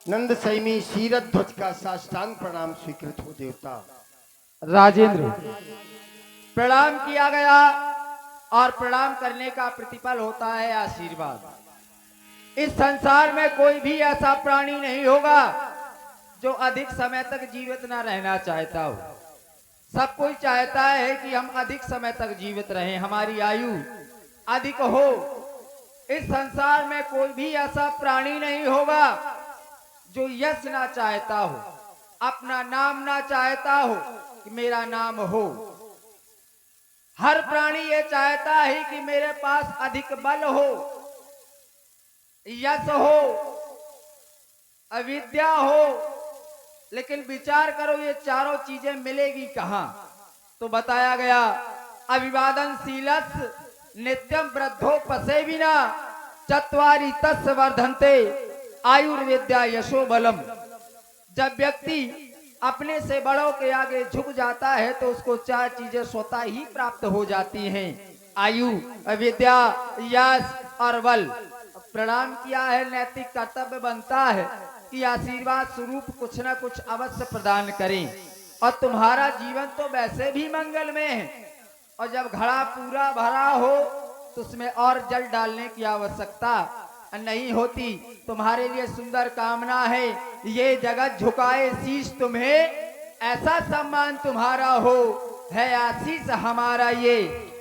नंद Sami शीरत ध्वज का साष्टांग प्रणाम स्वीकृत हो देवता। राजेंद्र, प्रणाम किया गया और प्रणाम करने का प्रतिफल होता है आशीर्वाद। इस संसार में कोई भी ऐसा प्राणी नहीं होगा जो अधिक समय तक जीवित ना रहना चाहता हो। सब कोई चाहता है कि हम अधिक समय तक जीवित रहें, हमारी आयु अधिक हो। इस संसार में कोई भी ऐसा प्राणी नहीं होगा जो यश ना चाहता हो, अपना नाम ना चाहता हो कि मेरा नाम हो। हर प्राणी ये चाहता है कि मेरे पास अधिक बल हो, यश हो, अविद्या हो। लेकिन विचार करो ये चारों चीजें मिलेगी कहां? तो बताया गया अभिवादन शीलस नित्यम वृद्धोपसे बिना चत्वारि तस्य वर्धन्ते आयुर्विद्या यशो बलम। जब व्यक्ति अपने से बड़ों के आगे झुक जाता है तो उसको चार चीजें स्वतः ही प्राप्त हो जाती हैं, आयु, विद्या, यश और बल। प्रणाम किया है, नैतिक कर्तव्य बनता है कि आशीर्वाद स्वरूप कुछ न कुछ अवश्य प्रदान करें। और तुम्हारा जीवन तो वैसे भी मंगल में है, और जब घड़ा पूरा भरा हो तो उसमें और जल डालने की आवश्यकता नहीं होती। तुम्हारे लिए सुंदर कामना है, ये जगत झुकाए शीश तुम्हें, ऐसा सम्मान तुम्हारा हो, है आशीष हमारा ये,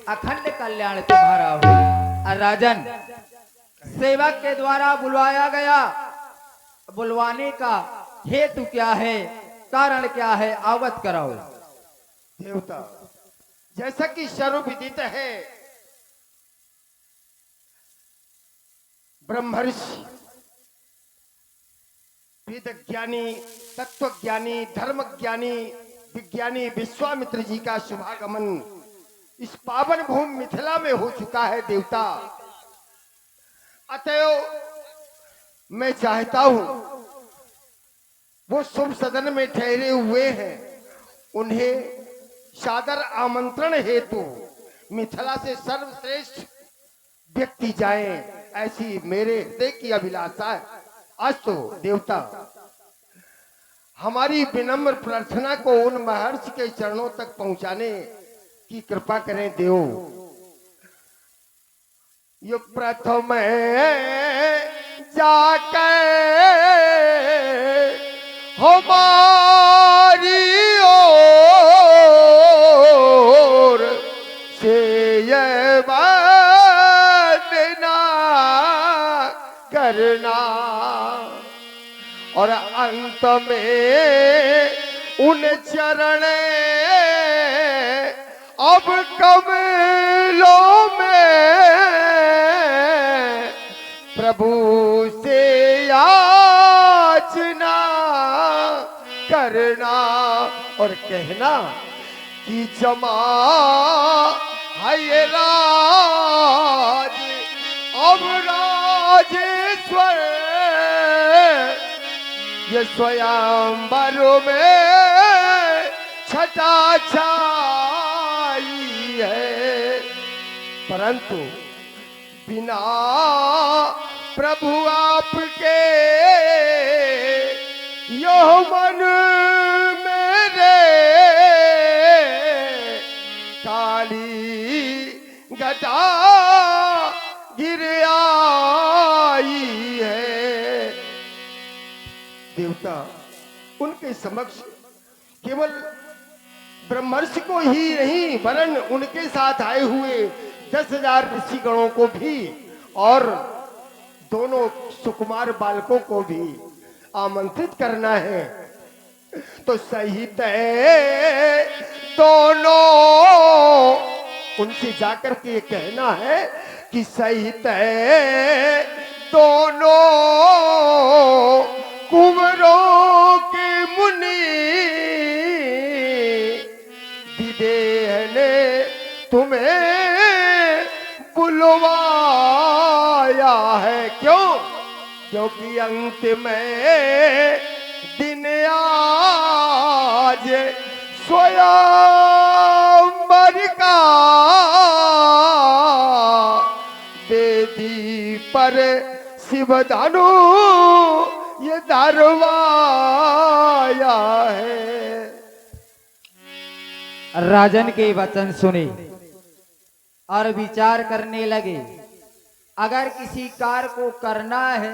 अखंड कल्याण तुम्हारा हो। और राजन, सेवक के द्वारा बुलवाया गया, बुलवाने का हेतु क्या है, कारण क्या है, अवगत कराओ। देवता, जैसा कि सर्वविदित है, ब्रह्मर्षि वेद ज्ञानी, तत्व ज्ञानी, धर्म ज्ञानी, विज्ञानी विश्वामित्र जी का शुभागमन इस पावन भूमि मिथिला में हो चुका है देवता। अतएव मैं चाहता हूं वो शुभ सदन में ठहरे हुए हैं, उन्हें सादर आमंत्रण हेतु मिथिला से सर्वश्रेष्ठ व्यक्ति जाएं, ऐसी मेरे हृदय की अभिलाषा है। अस्तु देवता, हमारी विनम्र प्रार्थना को उन महर्षि के चरणों तक पहुंचाने की कृपा करें देव। ये प्रथम जाके हमारी ओर से ये वंदना करना, और अंत में उन चरण अब कमलों में प्रभु से याचना करना, और कहना कि जमा है ये राज, अब राजेश्वर ये स्वयंवर में छटा छाई है, परंतु बिना प्रभु आपके यह मन मेरे काली घटा गिर आई है। देवता, उनके समक्ष केवल ब्रह्मर्षि को ही नहीं वरन उनके साथ आए हुए 10,000 ऋषिगणों को भी और दोनों सुकुमार बालकों को भी आमंत्रित करना है। तो सहित दोनों उनसे जाकर के कहना है कि सहित दोनों कुंवरों के मुनि विदेह ने तुम्हें बुलवाया है। क्यों? क्योंकि अंत में दिन आज स्वयंवर का वेदी पर शिव धनु ये धरवाया है। राजन के वचन सुने और विचार करने लगे। अगर किसी कार्य को करना है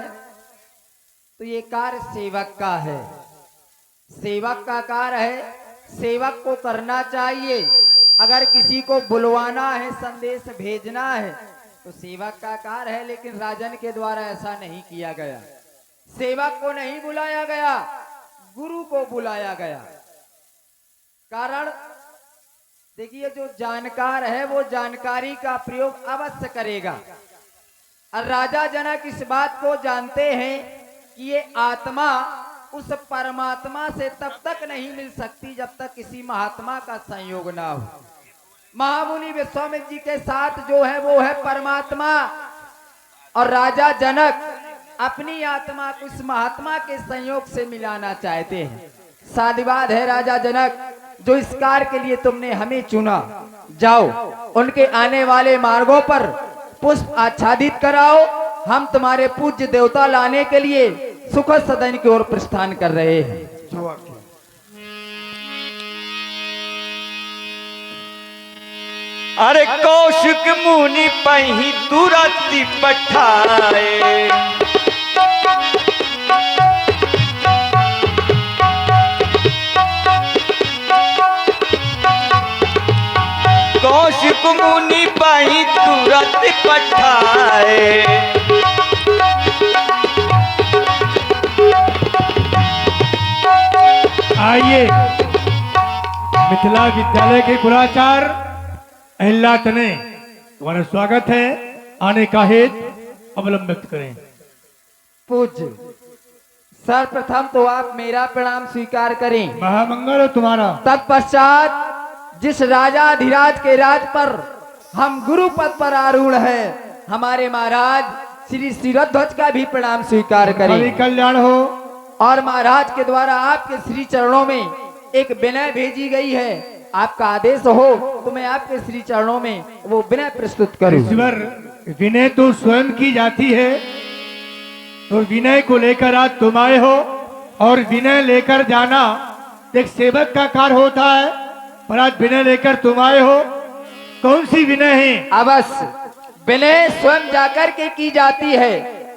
तो ये कार्य सेवक का है, सेवक का कार्य है, सेवक को करना चाहिए। अगर किसी को बुलवाना है, संदेश भेजना है तो सेवक का कार्य है, लेकिन राजन के द्वारा ऐसा नहीं किया गया। सेवक को नहीं बुलाया गया, गुरु को बुलाया गया। कारण देखिए, जो जानकार है वो जानकारी का प्रयोग अवश्य करेगा। और राजा जनक इस बात को जानते हैं कि ये आत्मा उस परमात्मा से तब तक नहीं मिल सकती जब तक किसी महात्मा का संयोग ना हो। महामुनि विश्वामित्र जी के साथ जो है वो है परमात्मा, और राजा जनक अपनी आत्मा को इस महात्मा के संयोग से मिलाना चाहते हैं। साधुवाद है राजा जनक, जो इस कार्य के लिए तुमने हमें चुना। जाओ उनके आने वाले मार्गों पर पुष्प आच्छादित कराओ। हम तुम्हारे पूज्य देवता लाने के लिए सुखद सदन की ओर प्रस्थान कर रहे हैं। जो आज्ञा। अरे कौशिक मुनि पही तुरंत पठाए, कौशिक मुनि पही तुरंत पठाए। आइए, मिथिला विद्यालय के कुलाचार्य अहिल्यात ने तुम्हारा स्वागत है। आने का हेतु अवलंब व्यक्त करें। पूज्य सर्वप्रथम तो आप मेरा प्रणाम स्वीकार करें। महामंगल हो तुम्हारा। तत्पश्चात जिस राजाधिराज के राज पर हम गुरु पद पर आरूढ़ है, हमारे महाराज श्री शिरध्वज का भी प्रणाम स्वीकार तुम्हारी करें। कल्याण हो। और महाराज के द्वारा आपके श्री चरणों में एक विनय भेजी गई है। आपका आदेश हो तो मैं आपके श्री चरणों में वो विनय प्रस्तुत करूं। ईश्वर, विनय तो स्वयं की जाती है, तो विनय को लेकर आज तुम आए हो, और विनय लेकर जाना एक सेवक का कार्य होता है, पर आज विनय लेकर तुम आए हो। कौन सी विनय है? अवश्य विनय स्वयं जाकर के की जाती है,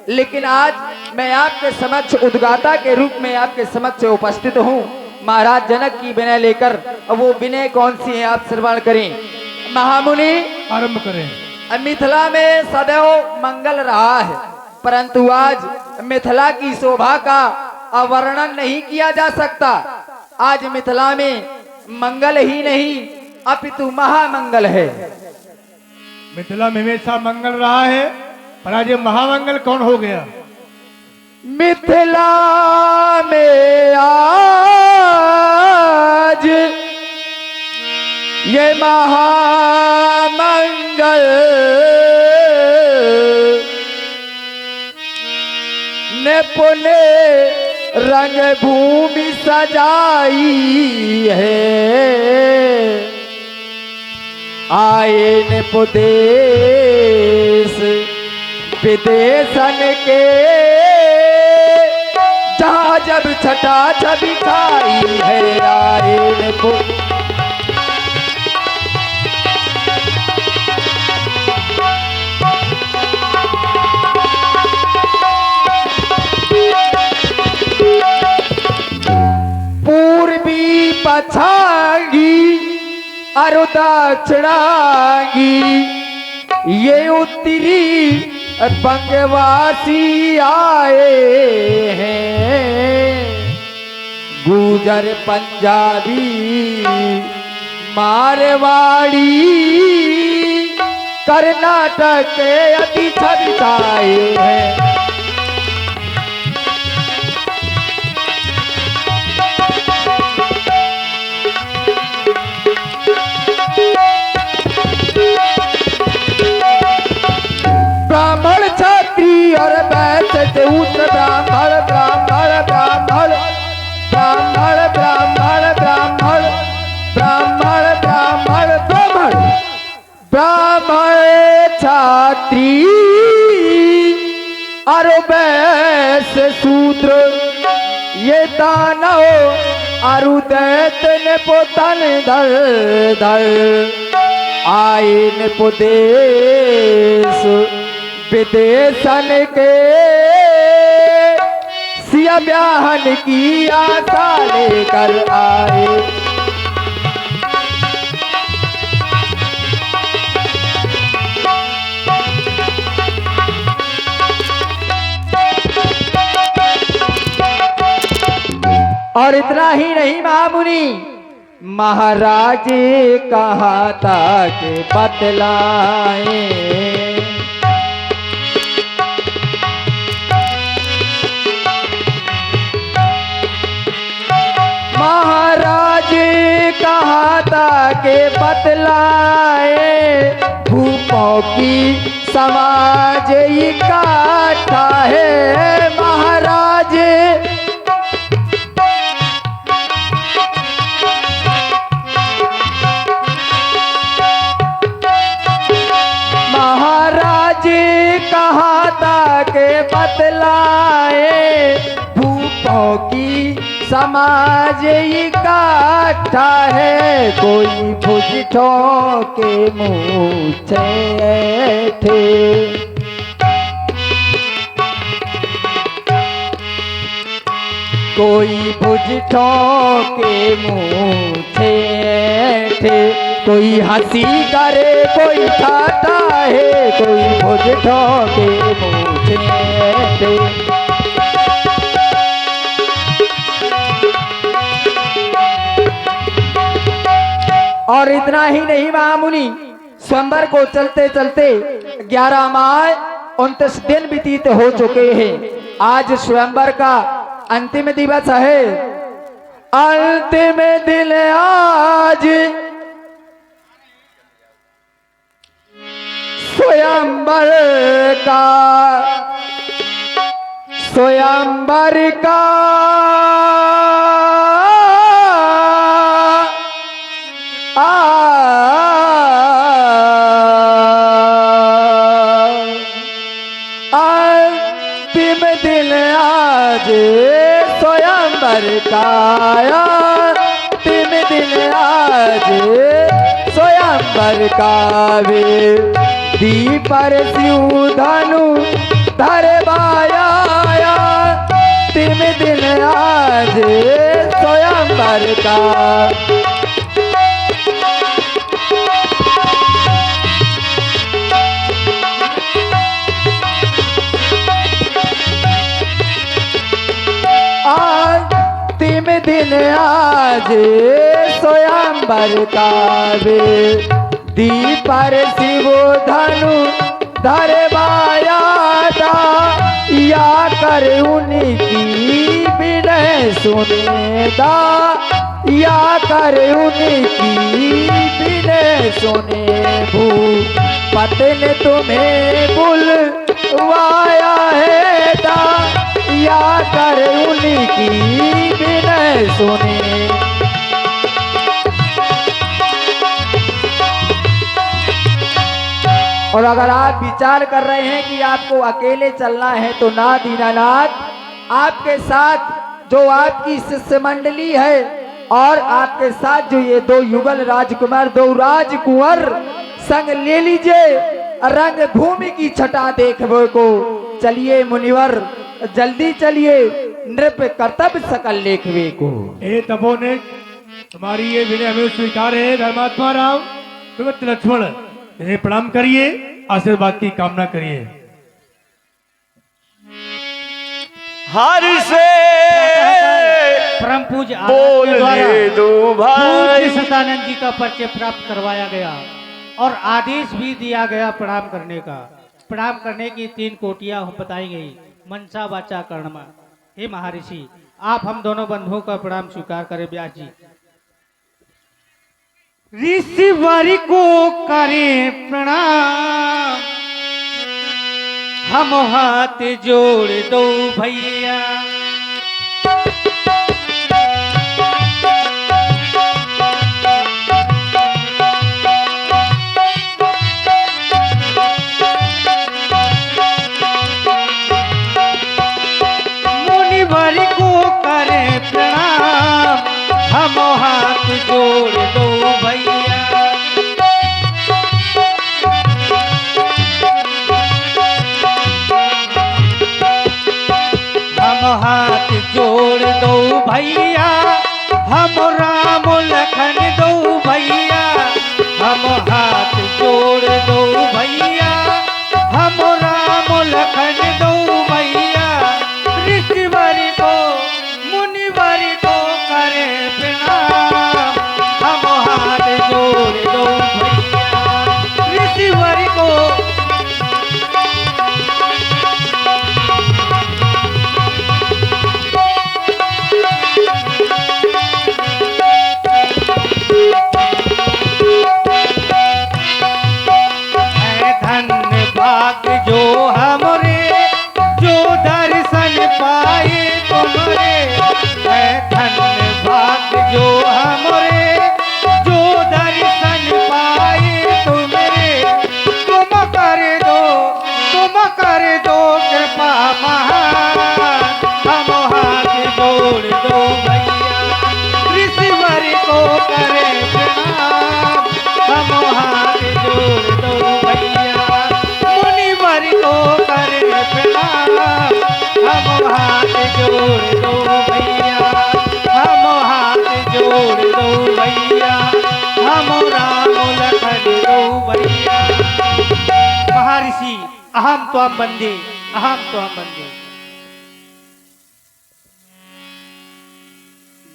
लेकिन आज मैं आपके समक्ष उद्गाता के रूप में आपके समक्ष उपस्थित हूँ। महाराज जनक की विनय लेकर, वो विनय कौन सी है आप श्रवण करें। महामुनि, आरंभ करें। मिथिला में सदैव मंगल रहा है, परंतु आज मिथिला की शोभा का अवर्णन नहीं किया जा सकता। आज मिथिला में मंगल ही नहीं अपितु महामंगल है। मिथिला में हमेशा मंगल रहा है, पर आज ये महामंगल कौन हो गया? मिथिला में आज ये महामंगल ने पुणे रंग भूमि सजाई है। आए ने पुदेश विदेशन के, जहाँ जब छटा छवि खाई है। आए ने पूर्वी पछांगी और दक्षिणांगी, ये उत्तरी बंगवासी आए हैं। गुजर पंजाबी मारवाड़ी कर्नाटक के अति छविताए हैं। ब्राह्मण क्षत्रिय और वैश्य से उच्च ब्राह्मण ब्राह्मण ब्राह्मण ब्राह्मण ब्राह्मण ब्राह्मण ब्राह्मण ब्राह्मण ब्राह्मण ब्राह्मण क्षत्रिय और वैश्य शूद्र ये दानव अरु दैत ने पोतन धर धर आए ने पुदेश विदेशन के सिया ब्याहन की आशा लेकर आए। और इतना ही नहीं महामुनि, महाराज कहा था कि बतलाए महाराज कहा था कि बतलाए भूपों की समाज इकट्ठा है। महाराज कहा था के बतलाए भूपों की समाज इकट्ठा है। कोई भुजठों के मूछे थे, कोई भुजठों के मूछे थे। कोई हंसी करे कोई ठाटा है, कोई भुजठों के मूछे थे। और इतना ही नहीं महामुनि, स्वयंवर को चलते चलते 11 माह 29 दिन व्यतीत हो चुके हैं। आज स्वयंवर का अंतिम दिवस है। अंतिम दिन आज स्वयंवर का, स्वयंवर का अंतिम दिन आज स्वयंवर का, अंतिम दिन आज स्वयंवर का वे दीपर शिव धनु धरवाया। अंतिम दिन आज स्वयंवर का, अंतिम दिन आज स्वयंवर का वे दीपर शिव धनु धरवाया था। या कर उनकी विनय सुनेदा, या कर उनकी विनय सुने भूपत ने तुम्हें बुलवाया है दा। या कर उनकी विनय सुने। और अगर आप विचार कर रहे हैं कि आपको अकेले चलना है तो ना दीनानाथ, आपके साथ जो आपकी शिष्य मंडली है और आपके साथ जो ये 2 युगल राजकुमार 2 राजकुंवर संग ले लीजिए रंग भूमि की छटा देखने को। चलिए मुनिवर, जल्दी चलिए, नृप कर्तव्य सकल लेखवे को। हे तपोने, तुम्हारी ये विनय हमें स्वीकार है। धर्मात्मा राम सुमित लक्ष्मण, इन्हें प्रणाम करिए, आशीर्वाद की कामना करिए। हर से परम पूज्य बोल दे दो भाई। पूज्य सदानंद जी का परिचय प्राप्त करवाया गया और आदेश भी दिया गया प्रणाम करने का। प्रणाम करने की 3 कोटियां बताई गई, मनसा वाचा कर्णमा। हे महर्षि, आप हम दोनों बंधुओं का प्रणाम स्वीकार करें। व्यास जी ऋषिवर को करें प्रणाम, हम हाथ जोड़ दो भैया। मुनिवर को करें जोड़ दो भैया हम राम लखन दो भैया हम हाथ जोड़ दो भैया हम राम लखन दो भैया ऋषिवर को मुनिवर को करे प्रणाम हम हाथ जोड़ दो भैया ऋषिवर को जो हमरे जो दर्शन पाए तुमरे है धन्य भाग जो हमरे जो दर्शन पाए तुमरे तुम कर दो कृपा महान हम हाथ जोड़ दो भैया ऋषिवर को करे प्रणाम हम हाथ जोड़ दो भैया को करे प्रणाम हम हाथ जोड़ दो भैया हम हाथ जोड़ दो भैया हम राम लखन दो भैया। महर्षि अहम त्वं वंदे अहम त्वं वंदे।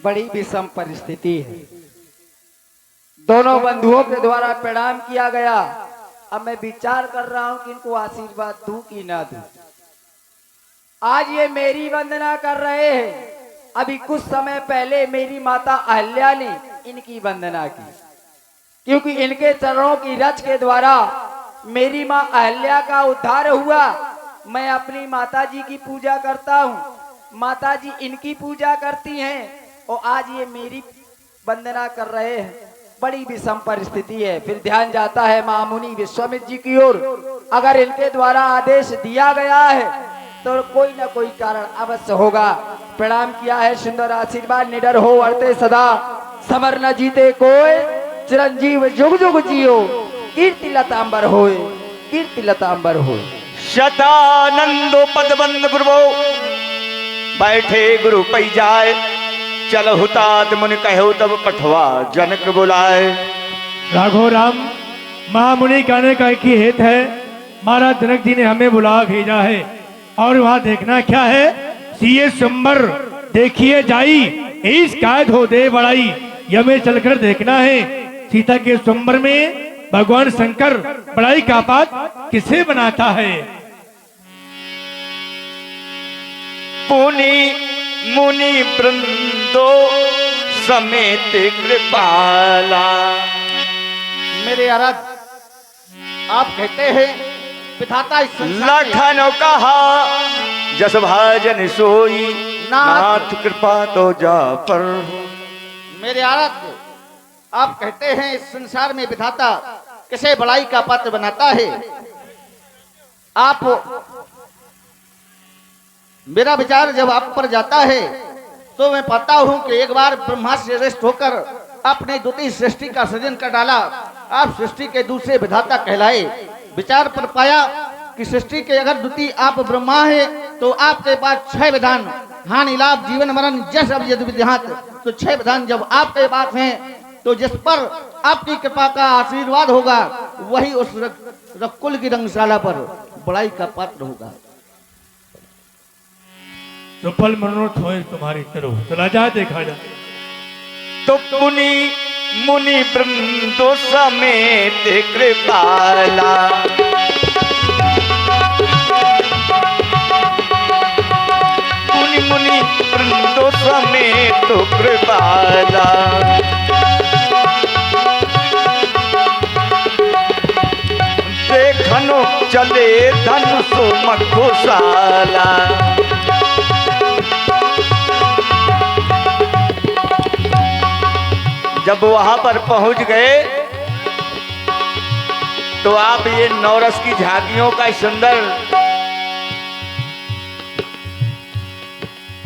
बड़ी विषम परिस्थिति है। दोनों बंधुओं के द्वारा प्रणाम किया गया। अब मैं विचार कर रहा हूं कि इनको आशीर्वाद दूं कि ना दूं। आज ये मेरी वंदना कर रहे हैं, अभी कुछ समय पहले मेरी माता अहल्या ने इनकी वंदना की, क्योंकि इनके चरणों की रच के द्वारा मेरी माँ अहल्या का उद्धार हुआ। मैं अपनी माता जी की पूजा करता हूँ, माता जी इनकी पूजा करती हैं और आज ये मेरी वंदना कर रहे हैं। बड़ी विषम परिस्थिति है। फिर ध्यान जाता है महामुनि विश्वामित्र जी की ओर। अगर इनके द्वारा आदेश दिया गया है तो कोई ना कोई कारण अवश्य होगा। प्रणाम किया है, सुंदर आशीर्वाद, निडर हो वर्ते सदा, समर न जीते कोई, चिरंजीव जुग जुग जियो, कीर्ति लतांबर होए, कीर्ति लतांबर होए। शतानंदो पदबंद गुरुवो बैठे गुरु पै जाए, चल हुतात मुनि कहो तब पठवा जनक बुलाए। राघव राम महामुनि कहने का एक ही हेत है, महाराज जनक जी ने हमें बुला भेजा है और वहाँ देखना क्या है, सीए संबर देखिए जाई इस कैद हो दे बड़ाई। यह चलकर देखना है सीता के स्वयंवर में भगवान शंकर बड़ाई का पात किसे बनाता है। पुनि मुनि वृंदो समेत कृपाला। मेरे अरज आप कहते हैं विधाता इस संसार में लखन कहा जस भाजन सोई, नाथ कृपा तो जा पर। मेरे अरज आप कहते हैं इस संसार में विधाता किसे बड़ाई का पात्र बनाता है। आप मेरा विचार जब आप पर जाता है तो मैं पाता हूं कि एक बार ब्रह्मा से श्रेष्ठ होकर आपने द्वितीय सृष्टि का सृजन कर डाला। आप सृष्टि के दूसरे विधाता कहलाए। विचार पर पाया कि सृष्टि के अगर द्वितीय आप ब्रह्मा है तो आपके पास 6 विधान, हानि लाभ जीवन मरण जस अब यदि विद्यात, तो 6 विधान जब आपके पास हैं तो जिस पर आपकी कृपा का आशीर्वाद होगा वही उस रकुल की रंगशाला पर बड़ाई का पात्र होगा। तो फल मनोरथ हो तुम्हारी तरफ, चला जा देखा जा। तो पुनि मुनि वृंदो समेत कृपाला, पुनि मुनि वृंदो समेत कृपाला। देखनो चले धनुष मखोशाला, जब वहां पर पहुंच गए तो आप ये नौरस की झांकियों का सुंदर